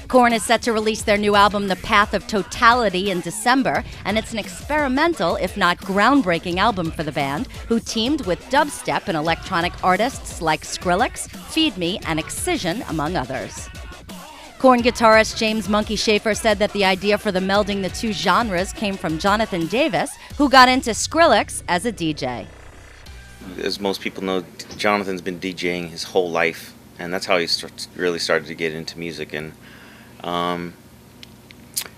Korn is set to release their new album, The Path of Totality, in December, and it's an experimental, if not groundbreaking, album for the band, who teamed with dubstep and electronic artists like Skrillex, Feed Me, and Excision, among others. Korn guitarist James "Monkey" Schaefer said that the idea for the melding the two genres came from Jonathan Davis, who got into Skrillex as a DJ. As most people know, Jonathan's been DJing his whole life, and that's how he really started to get into music. And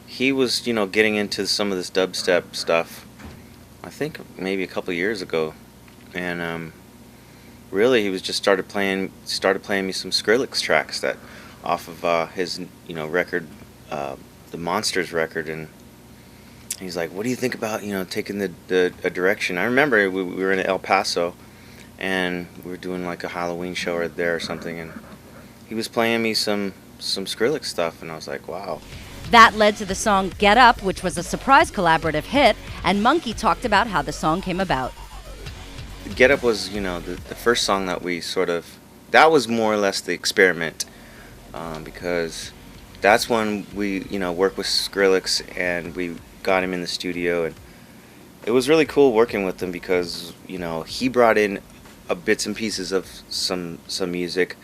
he was, getting into some of this dubstep stuff, I think maybe a couple of years ago, and really he was just started playing me some Skrillex tracks that off of his record, the Monsters record, and he's like, "What do you think about taking a direction?" I remember we were in El Paso, and we were doing like a Halloween show right there or something, and he was playing me some Skrillex stuff, and I was like, wow. That led to the song Get Up, which was a surprise collaborative hit, and Monkey talked about how the song came about. Get Up was, the first song that that was more or less the experiment, because that's when we, worked with Skrillex, and we got him in the studio, and it was really cool working with him because, he brought in bits and pieces of some music.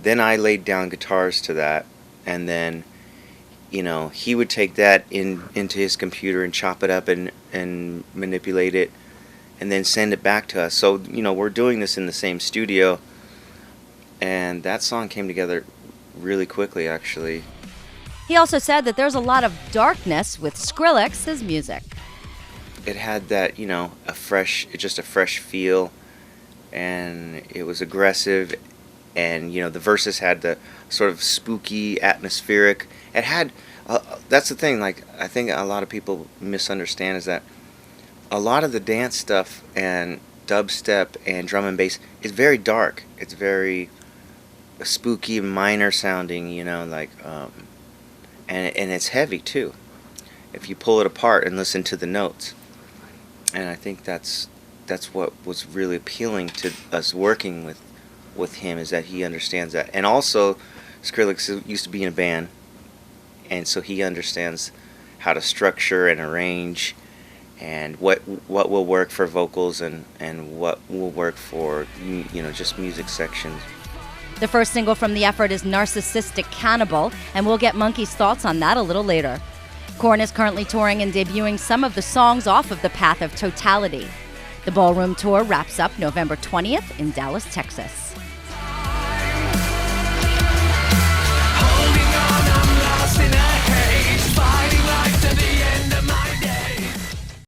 Then I laid down guitars to that, and then, he would take that into his computer and chop it up and manipulate it, and then send it back to us. So, we're doing this in the same studio, and that song came together really quickly, actually. He also said that there's a lot of darkness with Skrillex's music. It had that, just a fresh feel, and it was aggressive. And the verses had the sort of spooky, atmospheric. It had that's the thing. Like, I think a lot of people misunderstand is that a lot of the dance stuff and dubstep and drum and bass is very dark. It's very spooky, minor sounding. And it's heavy too. If you pull it apart and listen to the notes, and I think that's what was really appealing to us working with him, is that he understands that. And also, Skrillex used to be in a band, and so he understands how to structure and arrange, and what will work for vocals and what will work for just music sections. The first single from the effort is Narcissistic Cannibal, and we'll get Monkey's thoughts on that a little later. Korn is currently touring and debuting some of the songs off of the Path of Totality. The Ballroom Tour wraps up November 20th in Dallas, Texas.